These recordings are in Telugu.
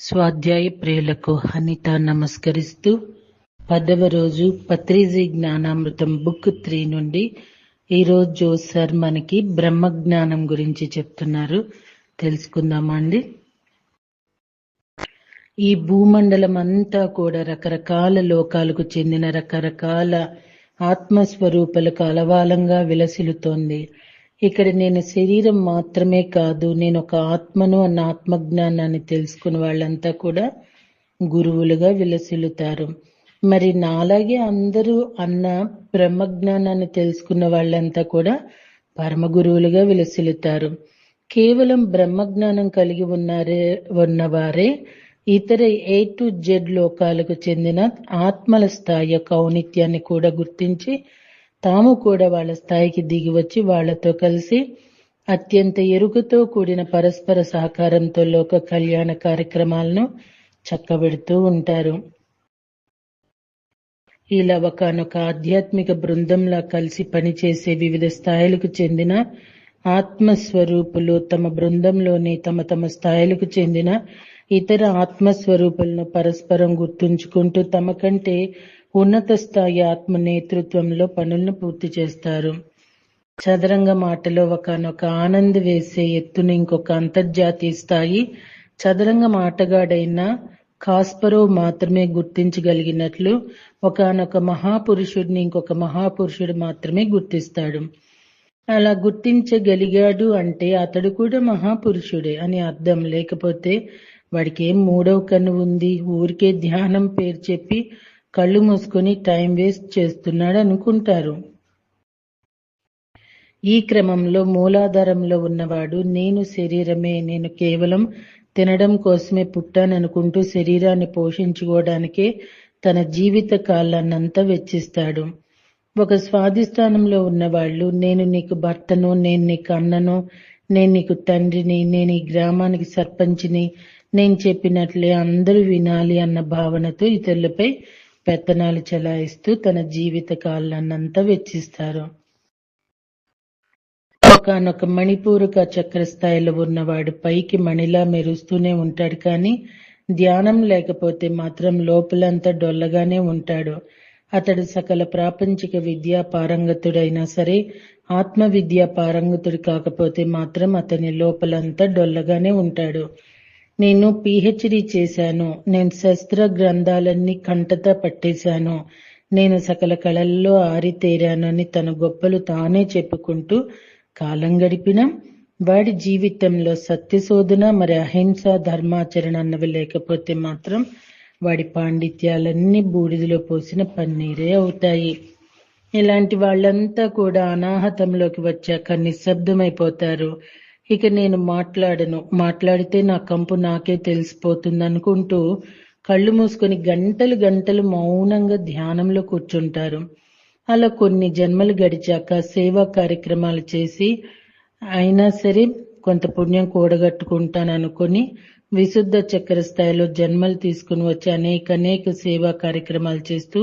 స్వాధ్యాయ ప్రియులకు అనిత నమస్కరిస్తూ 10వ రోజు పత్రిజీ జ్ఞానామృతం బుక్ 3 నుండి ఈరోజు సార్ మనకి బ్రహ్మజ్ఞానం గురించి చెప్తున్నారు. తెలుసుకుందామండి. ఈ భూమండలం అంతా కూడా రకరకాల లోకాలకు చెందిన రకరకాల ఆత్మస్వరూపాలకు అలవాలంగా విలసిల్లుతోంది. ఇక్కడ నేను శరీరం మాత్రమే కాదు, నేను ఒక ఆత్మను అన్న ఆత్మజ్ఞానాన్ని తెలుసుకున్న వాళ్ళంతా కూడా గురువులుగా విలసిల్లుతారు. మరి నాలాగే అందరూ అన్న బ్రహ్మజ్ఞానాన్ని తెలుసుకున్న వాళ్ళంతా కూడా పరమ గురువులుగా విలసిల్లుతారు. కేవలం బ్రహ్మజ్ఞానం కలిగి ఉన్నవారే ఇతర A to Z లోకాలకు చెందిన ఆత్మల స్థాయి యొక్క ఔన్నత్యాన్ని కూడా గుర్తించి తాము కూడా వాళ్ళ స్థాయికి దిగి వచ్చి వాళ్లతో కలిసి అత్యంత ఎరుకతో కూడిన పరస్పర సహకారంతో లోక కళ్యాణ కార్యక్రమాలను చక్కబెడుతూ ఉంటారు. ఇలా ఒకనొక ఆధ్యాత్మిక బృందంలా కలిసి పనిచేసే వివిధ స్థాయిలకు చెందిన ఆత్మస్వరూపులు తమ బృందంలోని తమ తమ స్థాయిలకు చెందిన ఇతర ఆత్మస్వరూపులను పరస్పరం గుర్తుంచుకుంటూ తమ కంటే ఉన్నత స్థాయి ఆత్మ నేతృత్వంలో పనులను పూర్తి చేస్తారు. చదరంగ మాటలో ఒకనొక ఆనంద వేసే ఎత్తును ఇంకొక అంతర్జాతీయ స్థాయి చదరంగ ఆటగాడైన కాస్పరోవ్ మాత్రమే గుర్తించగలిగినట్లు ఒకనొక మహాపురుషుడిని ఇంకొక మహాపురుషుడు మాత్రమే గుర్తిస్తాడు. అలా గుర్తించగలిగాడు అంటే అతడు కూడా మహాపురుషుడే అని అర్థం. లేకపోతే వాడికి ఏం మూడవ కన్ను ఉంది, ఊరికే ధ్యానం పేరు చెప్పి కళ్ళు మూసుకొని టైం వేస్ట్ చేస్తున్నాడు అనుకుంటారు. ఈ క్రమంలో మూలాధారంలో ఉన్నవాడు నేను శరీరమే, నేను కేవలం తినడం కోసమే పుట్టాననుకుంటూ శరీరాన్ని పోషించుకోవడానికే తన జీవిత కాలాన్నంతా వెచ్చిస్తాడు. ఒక స్వాధిష్టానంలో ఉన్నవాళ్లు నేను నీకు భర్తను, నేను నీకు అన్నను, నేను నీకు తండ్రిని, నేను ఈ గ్రామానికి సర్పంచిని, నేను చెప్పినట్లే అందరూ వినాలి అన్న భావనతో ఇతరులపై పెత్తనాలు చెలాయిస్తూ తన జీవిత కాలాన్నంతా వెచ్చిస్తారు. ఒకనొక మణిపూరక చక్ర స్థాయిలో ఉన్నవాడు పైకి మణిలా మెరుస్తూనే ఉంటాడు, కానీ ధ్యానం లేకపోతే మాత్రం లోపలంతా డొల్లగానే ఉంటాడు. అతడు సకల ప్రాపంచిక విద్యా పారంగతుడైనా సరే ఆత్మ విద్యా పారంగతుడు కాకపోతే మాత్రం అతని లోపలంతా డొల్లగానే ఉంటాడు. నేను PhD చేశాను, నేను శస్త్ర గ్రంథాలన్నీ కంటతా పట్టేశాను, నేను సకల కళల్లో ఆరితేరాను అని తన గొప్పలు తానే చెప్పుకుంటూ కాలం గడిపిన వాడి జీవితంలో సత్యశోధన మరి అహింస ధర్మాచరణ అన్నవి లేకపోతే మాత్రం వాడి పాండిత్యాలన్నీ బూడిదలో పోసిన పన్నీరే అవుతాయి. ఇలాంటి వాళ్ళంతా కూడా అనాహతంలోకి వచ్చాక నిశ్శబ్దమైపోతారు. ఇక నేను మాట్లాడితే నా కంపు నాకే తెలిసిపోతుంది అనుకుంటూ కళ్ళు మూసుకొని గంటలు గంటలు మౌనంగా ధ్యానంలో కూర్చుంటారు. అలా కొన్ని జన్మలు గడిచాక సేవా కార్యక్రమాలు చేసి అయినా సరే కొంత పుణ్యం కూడగట్టుకుంటాననుకొని విశుద్ధ చక్ర స్థాయిలో జన్మలు తీసుకుని వచ్చి అనేక సేవా కార్యక్రమాలు చేస్తూ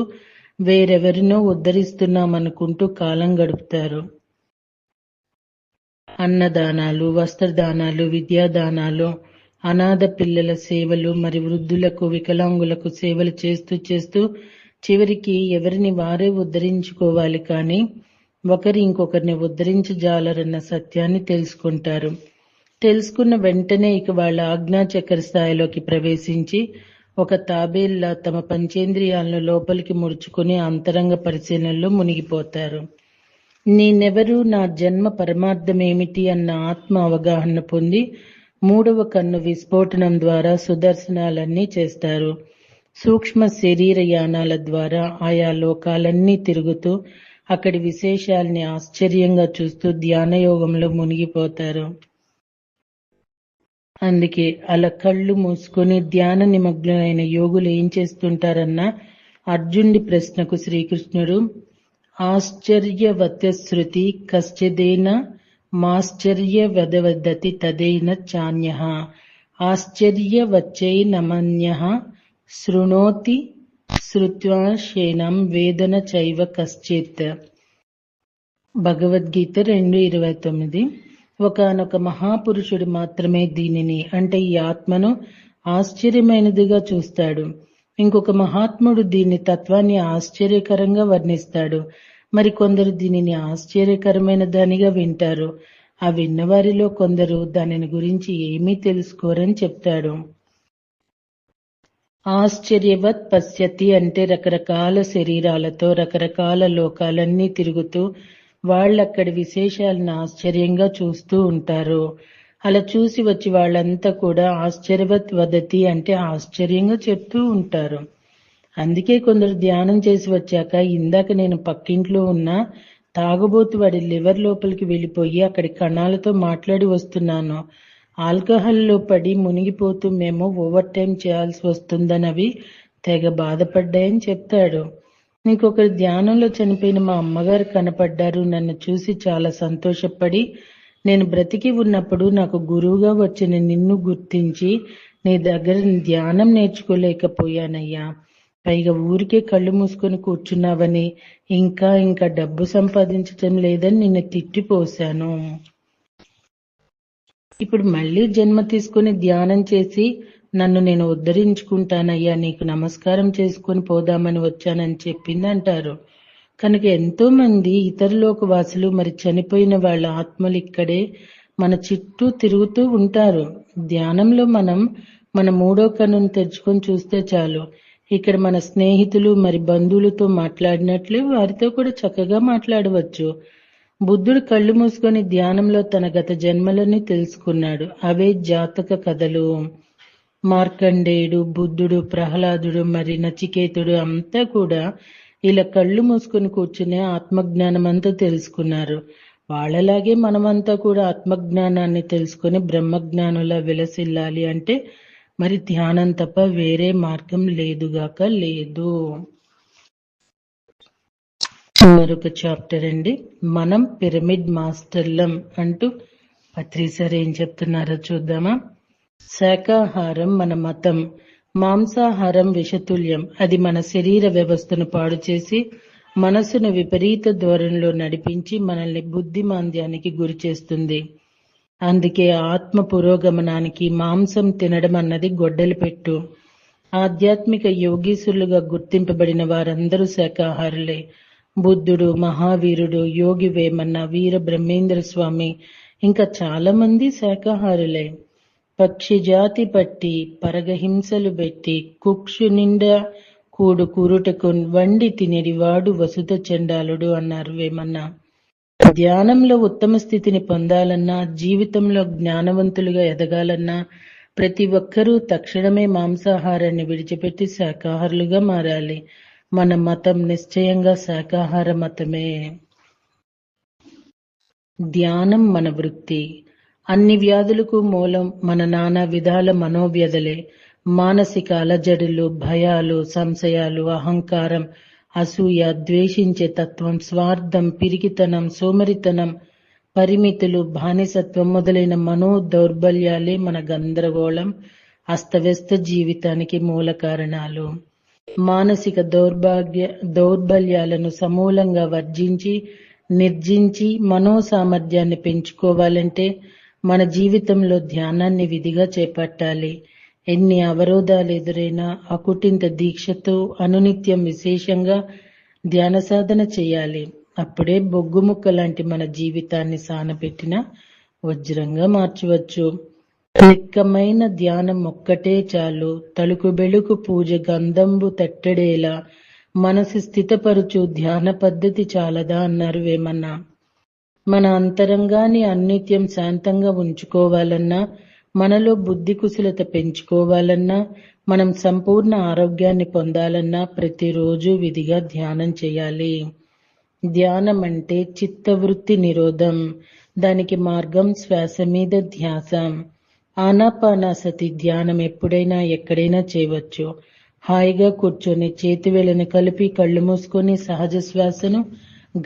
వేరెవరినో ఉద్ధరిస్తున్నామనుకుంటూ కాలం గడుపుతారు. అన్నదానాలు, వస్త్రదానాలు, విద్యాదానాలు, అనాథ పిల్లల సేవలు మరి వృద్ధులకు వికలాంగులకు సేవలు చేస్తూ చివరికి ఎవరిని వారే ఉద్ధరించుకోవాలి, కానీ ఒకరి ఇంకొకరిని ఉద్ధరించజాలరన్న సత్యాన్ని తెలుసుకుంటారు. తెలుసుకున్న వెంటనే ఇక వాళ్ళ ఆజ్ఞాచక్ర స్థాయిలోకి ప్రవేశించి ఒక తాబేల్లా తమ పంచేంద్రియాలను లోపలికి ముడుచుకుని అంతరంగ పరిశీలనలో మునిగిపోతారు. నేనెవరు, నా జన్మ పరమార్థమేమిటి అన్న ఆత్మ అవగాహన పొంది 3వ కన్ను విస్ఫోటనం ద్వారా సుదర్శనాలన్నీ చేస్తారు. సూక్ష్మ శరీర యానాల ద్వారా ఆయా లోకాలన్నీ తిరుగుతూ అక్కడి విశేషాల్ని ఆశ్చర్యంగా చూస్తూ ధ్యానయోగంలో మునిగిపోతారు. అందుకే అలా కళ్ళు మూసుకొని ధ్యాన నిమగ్నులైన యోగులు ఏం చేస్తుంటారన్న అర్జునుడి ప్రశ్నకు శ్రీకృష్ణుడు ఆశ్చర్యవత్యశ్రుతి కశ్చిదేన మాశ్చర్యవదవదతి తదేన చాన్యః ఆశ్చర్యవచ్చైనమన్యః శృణోతి శ్రుత్వా శేనం వేదన చైవ కశ్చిత్. భగవద్గీత 2:29. ఒకనొక మహాపురుషుడు మాత్రమే దీనిని అంటే ఈ ఆత్మను ఆశ్చర్యమైనదిగా చూస్తాడు. ఇంకొక మహాత్ముడు దీని తత్వాన్ని ఆశ్చర్యకరంగా వర్ణిస్తాడు. మరి కొందరు దీనిని ఆశ్చర్యకరమైన దానిగా వింటారు. ఆ విన్నవారిలో కొందరు దానిని గురించి ఏమీ తెలుసుకోరని చెప్తాడు. ఆశ్చర్యవత్ పశ్యతి అంటే రకరకాల శరీరాలతో రకరకాల లోకాలన్నీ తిరుగుతూ వాళ్ళక్కడి విశేషాలను ఆశ్చర్యంగా చూస్తూ ఉంటారు. అలా చూసి వచ్చి వాళ్ళంతా కూడా ఆశ్చర్యవత్ వదతి అంటే ఆశ్చర్యంగా చెప్తూ ఉంటారు. అందుకే కొందరు ధ్యానం చేసి వచ్చాక, ఇందాక నేను పక్కింట్లో ఉన్న తాగుబోతు వాడి లివర్ లోపలికి వెళ్ళిపోయి అక్కడి కణాలతో మాట్లాడి వస్తున్నాను, ఆల్కహాల్లో పడి మునిగిపోతూ మేము ఓవర్ టైం చేయాల్సి వస్తుందని అవి తెగ బాధపడ్డాయని చెప్తాడు. ఇంకొకరు ధ్యానంలో చనిపోయిన మా అమ్మగారు కనపడ్డారు. నన్ను చూసి చాలా సంతోషపడి, నేను బ్రతికి ఉన్నప్పుడు నాకు గురువుగా వచ్చిన నిన్ను గుర్తించి నీ దగ్గర ధ్యానం నేర్చుకోలేకపోయానయ్యా, పైగా ఊరికే కళ్ళు మూసుకొని కూర్చున్నావని, ఇంకా ఇంకా డబ్బు సంపాదించటం లేదని నిన్ను తిట్టిపోశాను. ఇప్పుడు మళ్ళీ జన్మ తీసుకుని ధ్యానం చేసి నన్ను నేను ఉద్ధరించుకుంటానయ్యా, నీకు నమస్కారం చేసుకుని పోదామని వచ్చానని చెప్పింది అంటారు. కనుక ఎంతో మంది ఇతర లోకవాసులు మరి చనిపోయిన వాళ్ళ ఆత్మలు ఇక్కడే మన చుట్టూ తిరుగుతూ ఉంటారు. ధ్యానంలో మనం మన మూడో కన్నును తెరుచుకొని చూస్తే చాలు, ఇక్కడ మన స్నేహితులు మరి బంధువులతో మాట్లాడినట్లే వారితో కూడా చక్కగా మాట్లాడవచ్చు. బుద్ధుడు కళ్ళు మూసుకొని ధ్యానంలో తన గత జన్మలని తెలుసుకున్నాడు. అవే జాతక కథలు. మార్కండేయుడు, బుద్ధుడు, ప్రహ్లాదుడు మరి నచికేతుడు అంతా కూడా ఇలా కళ్ళు మూసుకొని కూర్చునే ఆత్మజ్ఞానం అంతా తెలుసుకున్నారు. వాళ్ళలాగే మనమంతా కూడా ఆత్మజ్ఞానాన్ని తెలుసుకొని బ్రహ్మజ్ఞానులా విలసిల్లాలి అంటే మరి ధ్యానం తప్ప వేరే మార్గం లేదుగాక లేదు. మరొక చాప్టర్ అండి, మనం పిరమిడ్ మాస్టర్లం అంటూ పత్రిసారి ఏం చెప్తున్నారో చూద్దామా. శాకాహారం మన మతం, మాంసాహారం విషతుల్యం. అది మన శరీర వ్యవస్థను పాడు చేసి మనసును విపరీత ధోరణిలో నడిపించి మనల్ని బుద్ధిమాంద్యానికి గురి చేస్తుంది. అందుకే ఆత్మ పురోగమనానికి మాంసం తినడం అన్నది గొడ్డలి పెట్టు. ఆధ్యాత్మిక యోగీసులుగా గుర్తింపబడిన వారందరూ శాకాహారులే. బుద్ధుడు, మహావీరుడు, యోగి వేమన్న, వీర బ్రహ్మేంద్ర స్వామి ఇంకా చాలా మంది శాకాహారులే. పక్షి జాతి పట్టి పరగహింసలు పెట్టి కుక్షు నిండా కూడు కూరుటకు వండి తినేడివాడు వసుత చండాలుడు అన్నారు వేమన్న. ధ్యానంలో ఉత్తమ స్థితిని పొందాలన్నా, జీవితంలో జ్ఞానవంతులుగా ఎదగాలన్నా ప్రతి ఒక్కరూ తక్షణమే మాంసాహారాన్ని విడిచిపెట్టి శాకాహారులుగా మారాలి. మన మతం నిశ్చయంగా శాకాహార మతమే. ధ్యానం మన వృత్తి. అన్ని వ్యాధులకు మూలం మన నానా విధాల మనోవ్యధలే. మానసిక అలజడులు, భయాలు, సంశయాలు, అహంకారం, అసూయ, ద్వేషించే తత్వం, స్వార్థం, పిరికితనం, సోమరితనం, పరిమితులు, బానిసత్వం మొదలైన మనో దౌర్బల్యాలే మన గందరగోళం, అస్తవ్యస్త జీవితానికి మూల కారణాలు. మానసిక దౌర్బల్యాలను సమూలంగా నిర్జించి మనో సామర్థ్యాన్ని పెంచుకోవాలంటే మన జీవితంలో ధ్యానాన్ని విధిగా చేపట్టాలి. ఎన్ని అవరోధాలు ఎదురైనా అకుటింత దీక్షతో అనునిత్యం విశేషంగా ధ్యాన సాధన చేయాలి. అప్పుడే బొగ్గు ముక్క లాంటి మన జీవితాన్ని సానపెట్టిన వజ్రంగా మార్చవచ్చు. నిక్కమైన ధ్యానం ఒక్కటే చాలు. తలుకు బెలుకు పూజ గంధంబు తట్టడేలా మనసు స్థితపరుచు ధ్యాన పద్ధతి చాలదా అన్నారు వేమన్న. మన అంతరంగాన్ని అన్నిత్యం శాంతంగా ఉంచుకోవాలన్నా, మనలో బుద్ధి కుశలత పెంచుకోవాలన్నా, మనం సంపూర్ణ ఆరోగ్యాన్ని పొందాలన్నా ప్రతిరోజు విధిగా ధ్యానం చేయాలి. ధ్యానం అంటే చిత్తవృత్తి నిరోధం. దానికి మార్గం శ్వాస మీద ధ్యాస. ఆనాపానాసతి ధ్యానం ఎప్పుడైనా ఎక్కడైనా చేయవచ్చు. హాయిగా కూర్చొని చేతివేళ్లను కలిపి కళ్ళు మూసుకొని సహజ శ్వాసను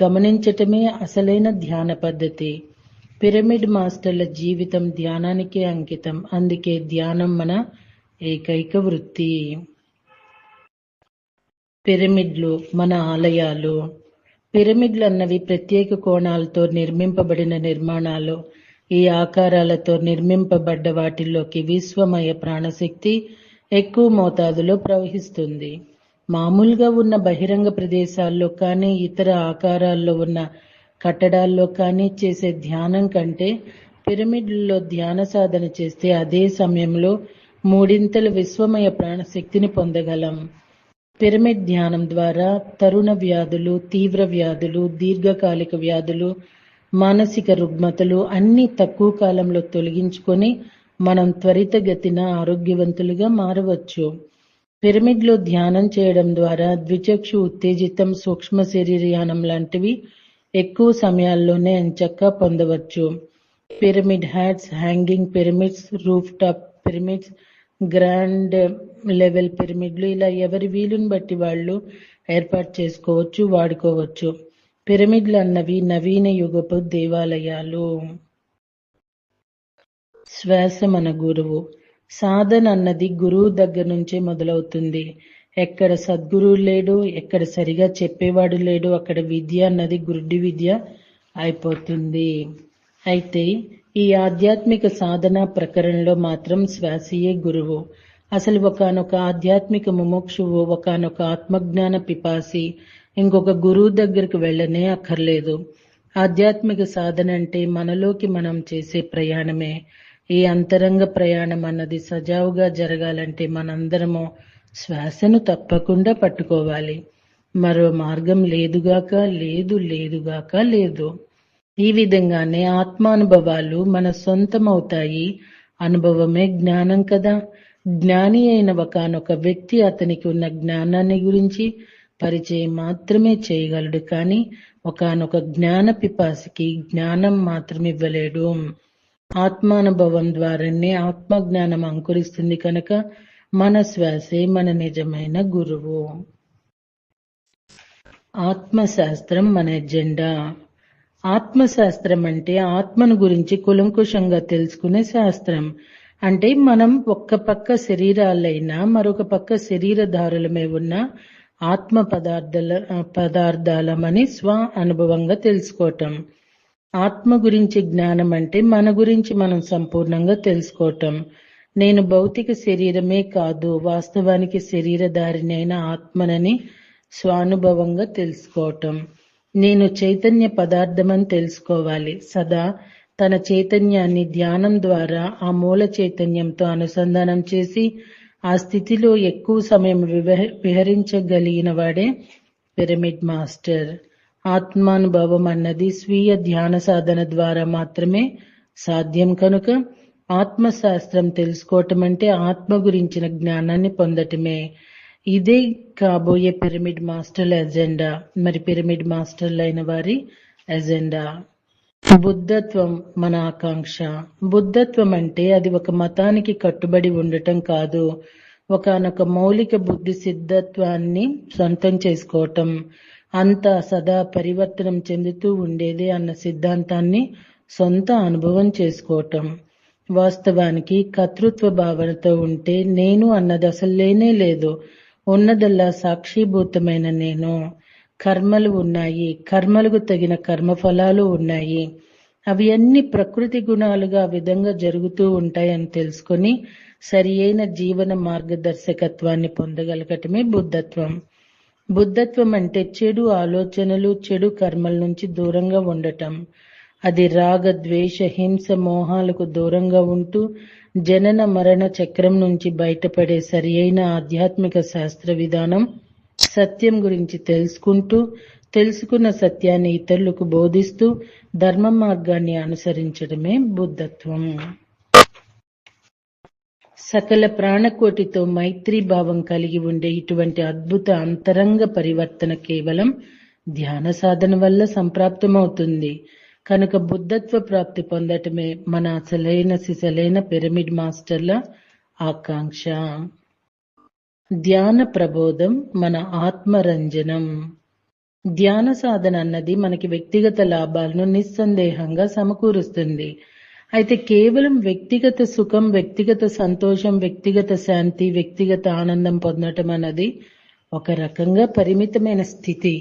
గమనించటమే అసలైన ధ్యాన పద్ధతి. పిరమిడ్ మాస్టర్ల జీవితం ధ్యానానికే అంకితం. అందుకే ధ్యానం మన ఏకైక వృత్తి. పిరమిడ్లు మన ఆలయాలు. పిరమిడ్లు అన్నవి ప్రత్యేక కోణాలతో నిర్మింపబడిన నిర్మాణాలు. ఈ ఆకారాలతో నిర్మింపబడ్డ వాటిల్లోకి విశ్వమయ ప్రాణశక్తి ఎక్కువ మోతాదులో ప్రవహిస్తుంది. మామూలుగా ఉన్న బహిరంగ ప్రదేశాల్లో కానీ ఇతర ఆకారాల్లో ఉన్న కట్టడాల్లో కానీ చేసే ధ్యానం కంటే పిరమిడ్లలో ధ్యాన సాధన చేస్తే అదే సమయంలో మూడింతల విశ్వమయ ప్రాణశక్తిని పొందగలం. పిరమిడ్ ధ్యానం ద్వారా తరుణ వ్యాధులు, తీవ్ర వ్యాధులు, దీర్ఘకాలిక వ్యాధులు, మానసిక రుగ్మతలు అన్నీ తక్కువ కాలంలో తొలగించుకొని మనం త్వరితగతిన ఆరోగ్యవంతులుగా మారవచ్చు. పిరమిడ్లో ధ్యానం చేయడం ద్వారా ద్విచక్షు ఉత్తేజితం, సూక్ష్మ శరీరయానం లాంటివి ఎక్కువ సమయాల్లోనే ఎంచక్కా పొందవచ్చు. Pyramid hats, hanging pyramids, roof top pyramids, grand level పిరమిడ్లు ఇలా ఎవరి వీలుని బట్టి వాళ్ళు ఏర్పాటు చేసుకోవచ్చు, వాడుకోవచ్చు. పిరమిడ్లు అన్నవి నవీన యుగపు దేవాలయాలు. శ్వాస మన గురువు. సాధన అన్నది గురువు దగ్గర నుంచే మొదలవుతుంది. ఎక్కడ సద్గురువు లేడు, ఎక్కడ సరిగా చెప్పేవాడు లేడు, అక్కడ విద్య అన్నది గురుడి విద్య అయిపోతుంది. అయితే ఈ ఆధ్యాత్మిక సాధన ప్రకరణలో మాత్రం శ్వాసయే గురువు. అసలు ఒకానొక ఆధ్యాత్మిక ముముక్షువు, ఒకానొక ఆత్మజ్ఞాన పిపాసి ఇంకొక గురువు దగ్గరకు వెళ్ళనే అక్కర్లేదు. ఆధ్యాత్మిక సాధన అంటే మనలోకి మనం చేసే ప్రయాణమే. ఈ అంతరంగ ప్రయాణం అన్నది సజావుగా జరగాలంటే మనందరము శ్వాసను తప్పకుండా పట్టుకోవాలి. మరో మార్గం లేదుగాక లేదు. ఈ విధంగానే ఆత్మానుభవాలు మన సొంతమవుతాయి. అనుభవమే జ్ఞానం కదా. జ్ఞాని అయిన ఒకానొక వ్యక్తి అతనికి ఉన్న జ్ఞానాన్ని గురించి పరిచయం మాత్రమే చేయగలడు, కానీ ఒకానొక జ్ఞాన పిపాసికి జ్ఞానం మాత్రం ఇవ్వలేడు. ఆత్మానుభవం ద్వారానే ఆత్మజ్ఞానం అంకురిస్తుంది కనుక మన శ్వాసే మన నిజమైన గురువు. ఆత్మశాస్త్రం మన ఎజెండా. ఆత్మశాస్త్రం అంటే ఆత్మను గురించి కులంకుశంగా తెలుసుకునే శాస్త్రం. అంటే మనం ఒక్క పక్క శరీరాలైనా మరొక పక్క శరీరధారులమే ఉన్న ఆత్మ పదార్థాలమని స్వ అనుభవంగా తెలుసుకోవటం. ఆత్మ గురించి జ్ఞానం అంటే మన గురించి మనం సంపూర్ణంగా తెలుసుకోవటం. నేను భౌతిక శరీరమే కాదు, వాస్తవానికి శరీరధారినైన ఆత్మనని స్వానుభవంగా తెలుసుకోవటం. నేను చైతన్య పదార్థమని తెలుసుకోవాలి. సదా తన చైతన్యాన్ని ధ్యానం ద్వారా ఆ మూల చైతన్యంతో అనుసంధానం చేసి ఆ స్థితిలో ఎక్కువ సమయం విహరించగలిగిన వాడే పిరమిడ్ మాస్టర్. ఆత్మానుభవం అన్నది స్వీయ ధ్యాన సాధన ద్వారా మాత్రమే సాధ్యం కనుక ఆత్మశాస్త్రం తెలుసుకోవటం అంటే ఆత్మ గురించిన జ్ఞానాన్ని పొందటమే. ఇదే కాబోయే పిరమిడ్ మాస్టర్ల ఎజెండా. మరి పిరమిడ్ మాస్టర్లు అయిన వారి ఎజెండా బుద్ధత్వం మన ఆకాంక్ష. బుద్ధత్వం అంటే అది ఒక మతానికి కట్టుబడి ఉండటం కాదు, ఒకానొక మౌలిక బుద్ధి సిద్ధత్వాన్ని సొంతం చేసుకోవటం. అంతా సదా పరివర్తనం చెందుతూ ఉండేదే అన్న సిద్ధాంతాన్ని సొంత అనుభవం చేసుకోవటం. వాస్తవానికి కర్తృత్వ భావనతో ఉంటే నేను అన్నది అసలు లేనే లేదు. ఉన్నదల్లా సాక్షిభూతమైన నేను. కర్మలు ఉన్నాయి, కర్మలకు తగిన కర్మఫలాలు ఉన్నాయి. అవి అన్ని ప్రకృతి గుణాలుగా ఆ విధంగా జరుగుతూ ఉంటాయని తెలుసుకొని సరి అయిన జీవన మార్గదర్శకత్వాన్ని పొందగలగటమే బుద్ధత్వం. బుద్ధత్వం అంటే చెడు ఆలోచనలు, చెడు కర్మల నుంచి దూరంగా ఉండటం. అది రాగ, ద్వేష, హింస, మోహాలకు దూరంగా ఉంటూ జనన మరణ చక్రం నుంచి బయటపడే సరి అయిన ఆధ్యాత్మిక శాస్త్ర విధానం, సత్యం గురించి తెలుసుకుంటూ తెలుసుకున్న సత్యాన్ని ఇతరులకు బోధిస్తూ ధర్మ మార్గాన్ని అనుసరించడమే బుద్ధత్వం. సకల ప్రాణకోటితో మైత్రీ భావం కలిగి ఉండే ఇటువంటి అద్భుత అంతరంగ పరివర్తన కేవలం ధ్యాన సాధన వల్ల సంప్రాప్తమవుతుంది. కనుక బుద్ధత్వ ప్రాప్తి పొందటమే మన అసలైన సిసలైన పిరమిడ్ మాస్టర్ల ఆకాంక్ష. ధ్యాన ప్రబోధం మన ఆత్మరంజనం. ధ్యాన సాధన అన్నది మనకి వ్యక్తిగత లాభాలను నిస్సందేహంగా సమకూరుస్తుంది. అయితే కేవలం వ్యక్తిగత సుఖం, వ్యక్తిగత సంతోషం, వ్యక్తిగత శాంతి, వ్యక్తిగత ఆనందం పొందటం అన్నది ఒక రకంగా పరిమితమైన స్థితి,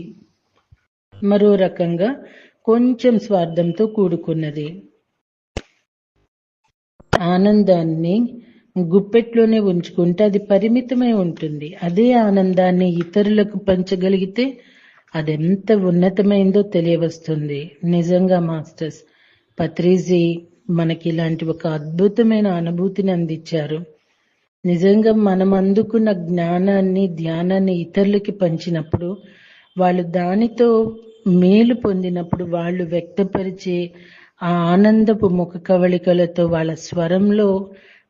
మరో రకంగా కొంచెం స్వార్థంతో కూడుకున్నది. ఆనందాన్ని గుప్పెట్లోనే ఉంచుకుంటే అది పరిమితమై ఉంటుంది. అదే ఆనందాన్ని ఇతరులకు పంచగలిగితే అదెంత ఉన్నతమైందో తెలియవస్తుంది. నిజంగా మాస్టర్స్ పత్రిజీ మనకి ఇలాంటి ఒక అద్భుతమైన అనుభూతిని అందించారు. నిజంగా మనం అందుకున్న జ్ఞానాన్ని, ధ్యానాన్ని ఇతరులకి పంచినప్పుడు, వాళ్ళు దానితో మేలు పొందినప్పుడు వాళ్ళు వ్యక్తపరిచే ఆ ఆనందపు ముఖ కవళికలతో వాళ్ళ స్వరంలో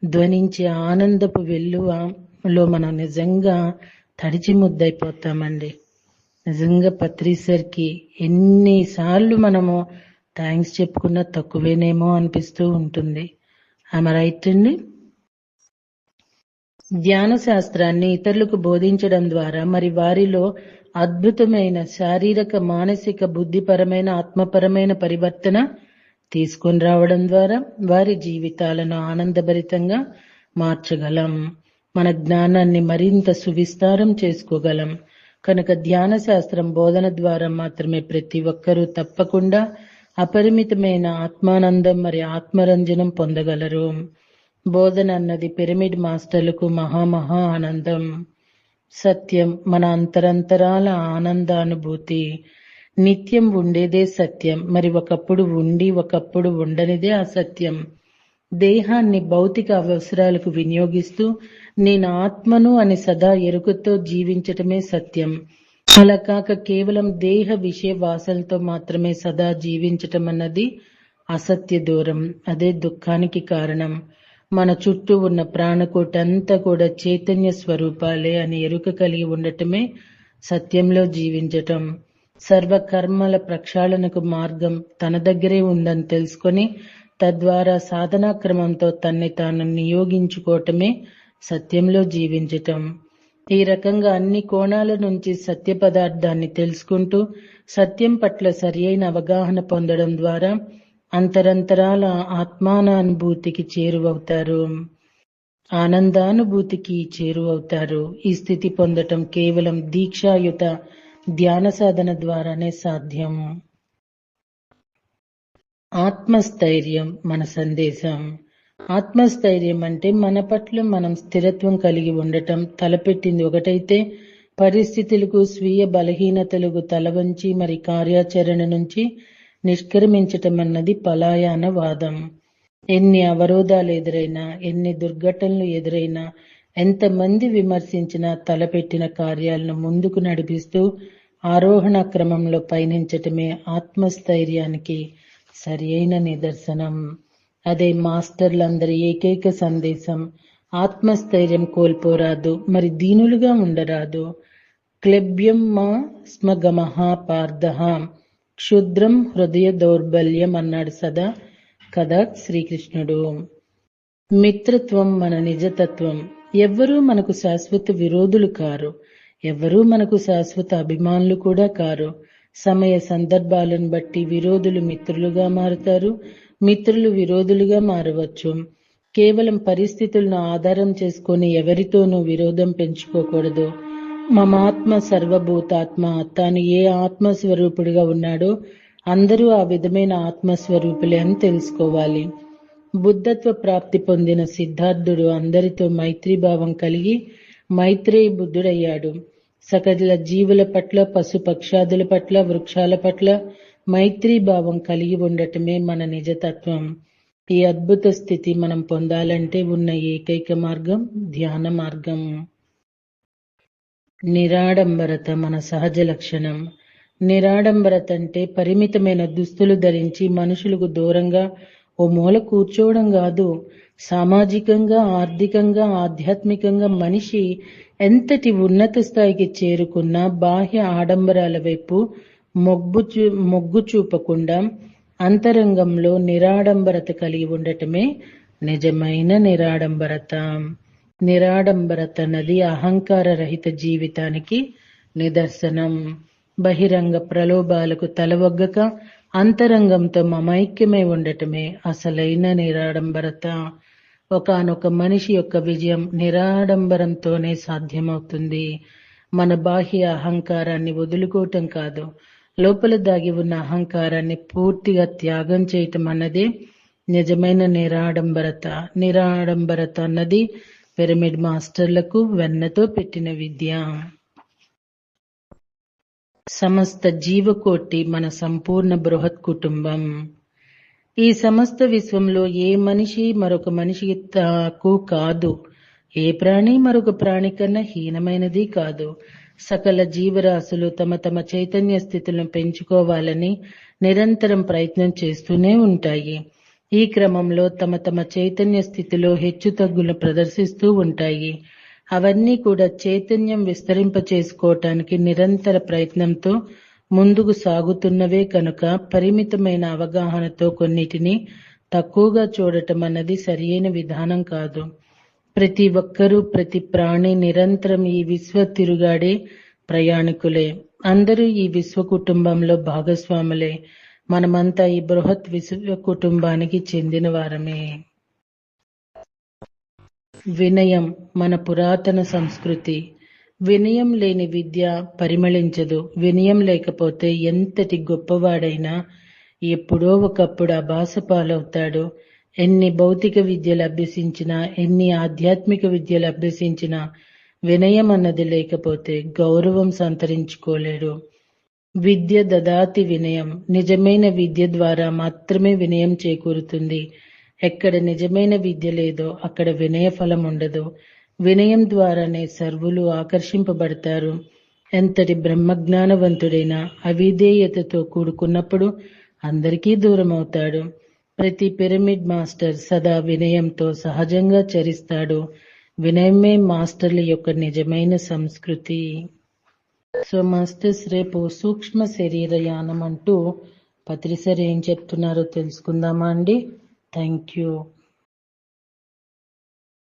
ధ్వనించే ఆనందపు వెల్లువలో మనం నిజంగా తడిచి ముద్దైపోతామండి. నిజంగా పత్రిసర్కి ఎన్నిసార్లు మనము థ్యాంక్స్ చెప్పుకున్నా తక్కువేనేమో అనిపిస్తూ ఉంటుంది. ఆమె రైట్ అండి. ధ్యాన శాస్త్రాన్ని ఇతరులకు బోధించడం ద్వారా మరి వారిలో అద్భుతమైన శారీరక, మానసిక, బుద్ధిపరమైన, ఆత్మపరమైన పరివర్తన తీసుకొని రావడం ద్వారా వారి జీవితాలను ఆనందభరితంగా మార్చగలం. మన జ్ఞానాన్ని మరింత సువిస్తారం చేసుకోగలం. కనుక ధ్యాన శాస్త్రం బోధన ద్వారా మాత్రమే ప్రతి ఒక్కరూ తప్పకుండా అపరిమితమైన ఆత్మానందం మరి ఆత్మరంజనం పొందగలరు. బోధన అన్నది పిరమిడ్ మాస్టర్లకు మహా ఆనందం. సత్యం మన అంతరంతరాల ఆనందానుభూతి. నిత్యం ఉండేదే సత్యం. మరి ఒకప్పుడు ఉండి ఒకప్పుడు ఉండనిదే అసత్యం. దేహాన్ని భౌతిక అవసరాలకు వినియోగిస్తూ నేను ఆత్మను అని సదా ఎరుకతో జీవించటమే సత్యం. అలా కాక కేవలం దేహ విషయ వాసనలతో మాత్రమే సదా జీవించటం అన్నది అసత్య దూరం. అదే దుఃఖానికి కారణం. మన చుట్టూ ఉన్న ప్రాణకోటి అంతా కూడా చైతన్య స్వరూపాలే అని ఎరుక కలిగి ఉండటమే సత్యంలో జీవించటం. సర్వకర్మల ప్రక్షాళనకు మార్గం తన దగ్గరే ఉందని తెలుసుకొని తద్వారా సాధనా క్రమంతో తన్ని తాను నియోగించుకోవటమే సత్యంలో జీవించటం. ఈ రకంగా అన్ని కోణాల నుంచి సత్య పదార్థాన్ని తెలుసుకుంటూ సత్యం పట్ల సరి అయిన అవగాహన పొందడం ద్వారా అంతరంతరాల ఆత్మానుభూతికి చేరువవుతారు, ఆనందానుభూతికి చేరువవుతారు. ఈ స్థితి పొందటం కేవలం దీక్షాయుత ధ్యాన సాధన ద్వారానే సాధ్యం. ఆత్మస్థైర్యం మన సందేశం. ఆత్మస్థైర్యం అంటే మన పట్ల మనం స్థిరత్వం కలిగి ఉండటం. తలపెట్టింది ఒకటైతే పరిస్థితులకు, స్వీయ బలహీనతలకు తలవంచి మరి కార్యాచరణ నుంచి నిష్క్రమించటం అన్నది పలాయన వాదం. ఎన్ని అవరోధాలు ఎదురైనా, ఎన్ని దుర్ఘటనలు ఎదురైనా, ఎంతమంది విమర్శించినా తలపెట్టిన కార్యాలను ముందుకు నడిపిస్తూ ఆరోహణ క్రమంలో పయనించటమే ఆత్మస్థైర్యానికి సరి అయిన నిదర్శనం. అదే మాస్టర్లందరి ఏకైక సందేశం. ఆత్మస్థైర్యం కోల్పోరాదు, మరి దీనులుగా ఉండరాదు. క్లెబ్యం మా స్మగమః పార్థః క్షుద్రం హృదయ దౌర్బల్యం అన్నాడు సదా కదా శ్రీకృష్ణుడు. మిత్రత్వం మన నిజతత్వం. ఎవ్వరూ మనకు శాశ్వత విరోధులు కారు, ఎవ్వరూ మనకు శాశ్వత అభిమానులు కూడా కారు. సమయ సందర్భాలను బట్టి విరోధులు మిత్రులుగా మారుతారు, మిత్రులు విరోధులుగా మారవచ్చు. కేవలం పరిస్థితులను ఆధారం చేసుకొని ఎవరితోనూ విరోధం పెంచుకోకూడదు. మమాత్మ సర్వభూతాత్మ, తాను ఏ ఆత్మస్వరూపుడిగా ఉన్నాడో అందరూ ఆ విధమైన ఆత్మస్వరూపులే అని తెలుసుకోవాలి. బుద్ధత్వ ప్రాప్తి పొందిన సిద్ధార్థుడు అందరితో మైత్రీభావం కలిగి మైత్రేయ బుద్ధుడయ్యాడు. సకల జీవుల పట్ల, పశుపక్షాదుల పట్ల, వృక్షాల పట్ల మైత్రీభావం కలిగి ఉండటమే మన నిజతత్వం. ఈ అద్భుత స్థితి మనం పొందాలంటే ఉన్న ఏకైక మార్గం ధ్యాన మార్గం. నిరాడంబరత మన సహజ లక్షణం. నిరాడంబరత అంటే పరిమితమైన దుస్తులు ధరించి మనుషులకు దూరంగా ఓ మూల కూర్చోవడం కాదు. సామాజికంగా, ఆర్థికంగా, ఆధ్యాత్మికంగా మనిషి ఎంతటి ఉన్నత స్థాయికి చేరుకున్నా బాహ్య ఆడంబరాల వైపు మొగ్గు చూపకుండా అంతరంగంలో నిరాడంబరత కలిగి ఉండటమే నిజమైన నిరాడంబరత. నిరాడంబరత అన్నది అహంకార రహిత జీవితానికి నిదర్శనం. బహిరంగ ప్రలోభాలకు తలవొగ్గక అంతరంగంతో మమైక్యమై ఉండటమే అసలైన నిరాడంబరత. ఒకానొక మనిషి యొక్క విజయం నిరాడంబరంతోనే సాధ్యమవుతుంది. మన బాహ్య అహంకారాన్ని వదులుకోవటం కాదు, లోపల దాగి ఉన్న అహంకారాన్ని పూర్తిగా త్యాగం చేయటం అన్నదే నిజమైన నిరాడంబరత అన్నది పిరమిడ్ మాస్టర్లకు వెన్నతో పెట్టిన విద్య. సమస్త జీవకోటి మన సంపూర్ణ బృహత్ కుటుంబం. ఈ సమస్త విశ్వంలో ఏ మనిషి మరొక మనిషికి తక్కువ కాదు, ఏ ప్రాణి మరొక ప్రాణి కన్నా హీనమైనది కాదు. సకల జీవరాశులు తమ తమ చైతన్య స్థితులను పెంచుకోవాలని నిరంతరం ప్రయత్నం చేస్తూనే ఉంటాయి. ఈ క్రమంలో తమ తమ చైతన్య స్థితిలో హెచ్చుతగ్గులు ప్రదర్శిస్తూ ఉంటాయి. అవన్నీ కూడా చైతన్యం విస్తరింప చేసుకోవటానికి నిరంతర ప్రయత్నంతో ముందుకు సాగుతున్నవే కనుక పరిమితమైన అవగాహనతో కొన్నిటిని తక్కువగా చూడటం అన్నది సరియైన విధానం కాదు. ప్రతి ఒక్కరూ, ప్రతి ప్రాణి నిరంతరం ఈ విశ్వ తిరుగాడే ప్రయాణికులే. అందరూ ఈ విశ్వ కుటుంబంలో భాగస్వాములే. మనమంతా ఈ బృహత్ విశ్వ కుటుంబానికి చెందిన వారమే. వినయం మన పురాతన సంస్కృతి. వినయం లేని విద్య పరిమళించదు. వినయం లేకపోతే ఎంతటి గొప్పవాడైనా ఎప్పుడో ఒకప్పుడు అభాస పాలవుతాడు. ఎన్ని భౌతిక విద్యలు అభ్యసించినా, ఎన్ని ఆధ్యాత్మిక విద్యలు అభ్యసించినా వినయం అన్నది లేకపోతే గౌరవం సంతరించుకోలేడు. విద్య దదాతి వినయం. నిజమైన విద్య ద్వారా మాత్రమే వినయం చేకూరుతుంది. ఎక్కడ నిజమైన విద్య లేదో అక్కడ వినయ ఫలం ఉండదు. వినయం ద్వారానే సర్వులు ఆకర్షింపబడతారు. ఎంతటి బ్రహ్మజ్ఞానవంతుడైనా అవిధేయతతో కూడుకున్నప్పుడు అందరికీ దూరం అవుతాడు. ప్రతి పిరమిడ్ మాస్టర్ సదా వినయంతో సహజంగా చరిస్తాడు. వినయమే మాస్టర్ల యొక్క నిజమైన సంస్కృతి. సో మాస్టర్స్ రేపు సూక్ష్మ శరీరయానం అంటూ పత్రిసర్ ఏం చెప్తున్నారో తెలుసుకుందామా అండి? Thank you.